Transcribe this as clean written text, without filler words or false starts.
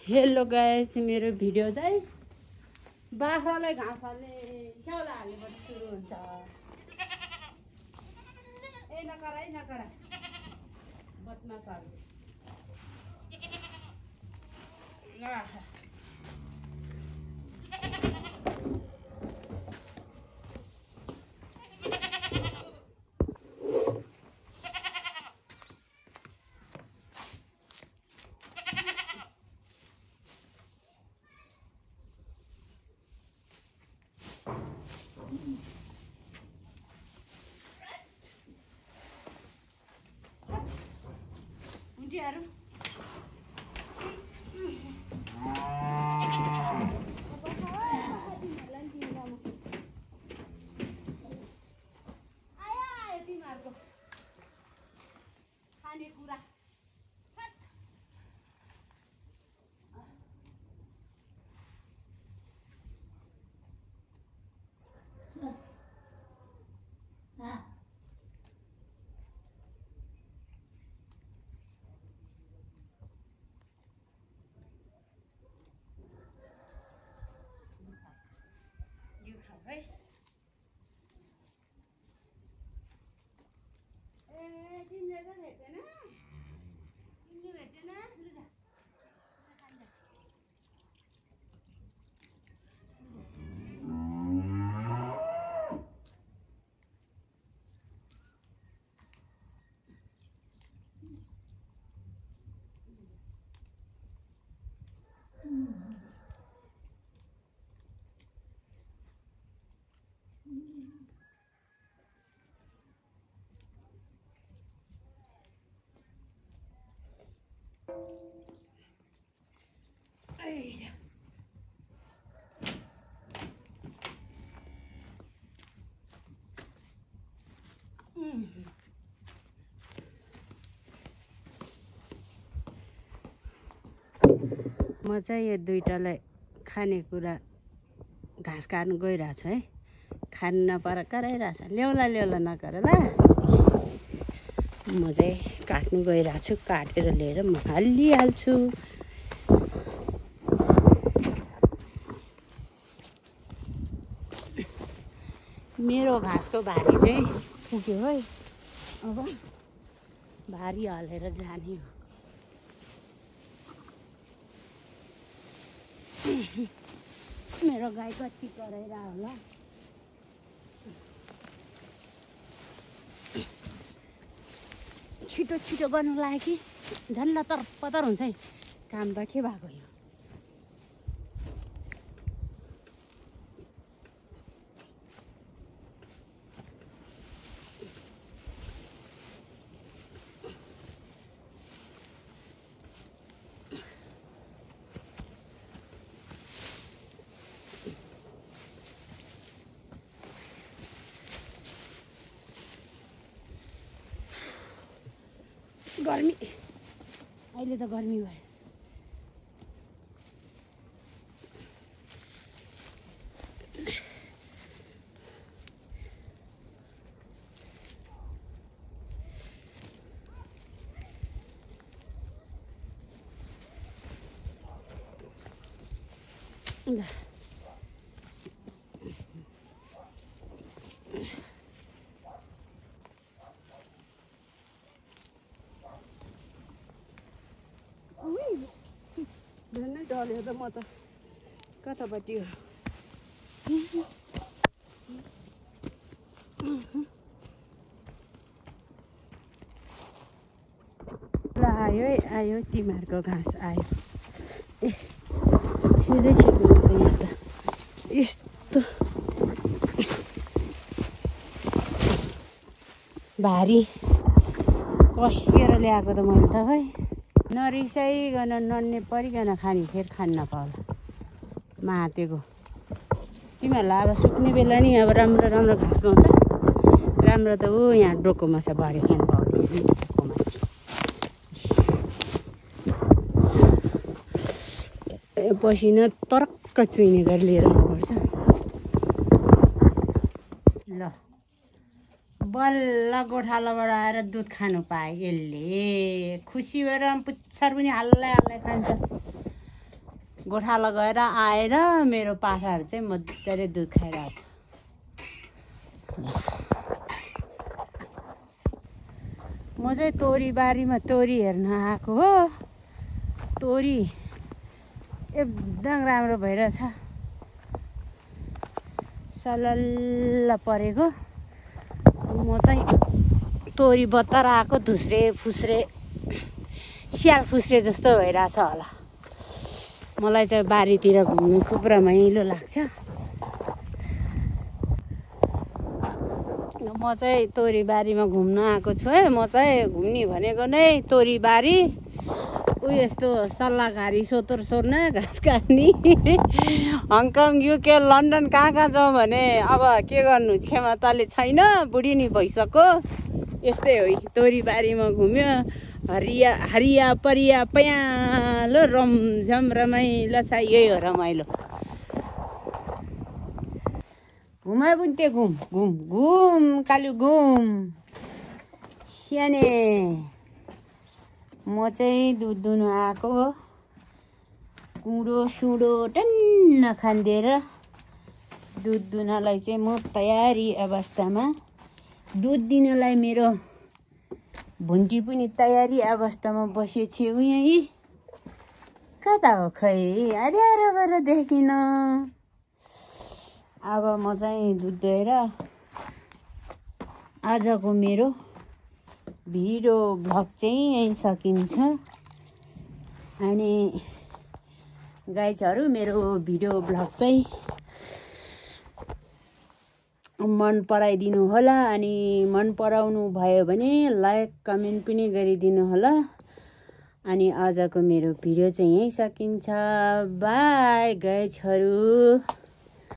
Hello guys, मेरो video चाहिँ बाख्रालाई घाँस हाल्ने स्याउला हाल्नेबाट सुरु हुन्छ। ए नकरा बदमासहरु। उन्टीहरु आया तिमीहरुको खाने कुरा है। ए तिमीले त भेटेन, तिमीले भेटेन लु जा खान्छ। म चाहिँ यो दुईटालाई खानेकुरा घाँस काट्नु गइरहेको छु है। खानु नपर कराइरहेछ, ल्याउला नगर ल। म चाहिँ काट्नु गइरहेको छु, काटेर लिएर म हालिहाल्छु। मेरो घाँसको भारी चाहिँ पुग्यो है। अब भारी हालेर जाने हो। मेरो गाई कति कराइरह होला। छिटो छिटो गर्नु लाग्यो कि झन् लतर पतर हुन्छ है। काम त के भएको यो। गर्मी अहिले त गर्मी भयो। झन् डल्यो त म त कतापट्टि हो। ल आयो है, आयो तिमीहरूको घाँस आयो। ए छिटै छिटो यहाँ त यस्तो भारी कसिएर ल्याएको त मैले त है। नरिसाइकन नन्ने परिकन खाने, फेरि खान नपाउला मातेको। तिमीहरूलाई अब सुक्ने बेला नि अब राम्रो राम्रो घाँस पाउँछ। राम्रो त ऊ यहाँ डोकोमा छ, भरे खानु पाउँदैन। पसिना तरक्क चुइने गरी लिएर आउनुपर्छ। ल बल्ल गोठालाबाट आएर दुध खानु पाए यसले खुसी भएर पुच्छर पनि हल्लाइ हल्लाइ खान्छ। गोठाला गएर आएर मेरो पाठाहरू चाहिँ मजाले दुध खाइरहेछ। म चाहिँ तोरी बारीमा तोरी हेर्न आएको हो। तोरी एकदम राम्रो भइरहेछ, सलल्ल परेको। म चाहिँ तोरी बत्तर आएको धुस्रे फुस्रे स्याल फुस्रे जस्तो भइरहेछ होला। मलाई चाहिँ बारीतिर घुम्नु खुब रमाइलो लाग्छ। म चाहिँ तोरी बारीमा घुम्न आएको छु है। म चाहिँ घुम्ने भनेको नै तोरी बारी, यस्तो सल्लाहकारी सोतर सोर्न, घाँस काट्ने, हङकङ युके लन्डन कहाँ जाउँ भने अब के गर्नु, क्षमताले छैन, बुढी नि भइसक्यो। यस्तै हो, तोरी बारीमा घुम्यो, हरिया हरिया परिया पयालो रमझम रमाइलो छ। यही हो रमाइलो। घुमाइ पनि त्यो घुम घुम घुम कालु घुम स्याने। म चाहिँ दुध दुहुनु आएको हो। कुँडो सुँडो टन्न खानिदिएर दुध दुहुनलाई चाहिँ म तयारी अवस्थामा, दुध दिनलाई मेरो भुन्टी पनि तयारी अवस्थामा बसेछु यहीँ। कता हो खै, अरे देखिन। अब म चाहिँ दुध दुहेर आजको मेरो भिडियो भ्लग चाहिँ यहीँ सकिन्छ। अनि गाइजहरू, मेरो भिडियो भ्लग चाहिँ मन पराइदिनु होला। अनि मन पराउनु भयो भने लाइक कमेन्ट पनि गरिदिनु होला। अनि आजको मेरो भिडियो चाहिँ यहीँ सकिन्छ। बाई गाइजहरू।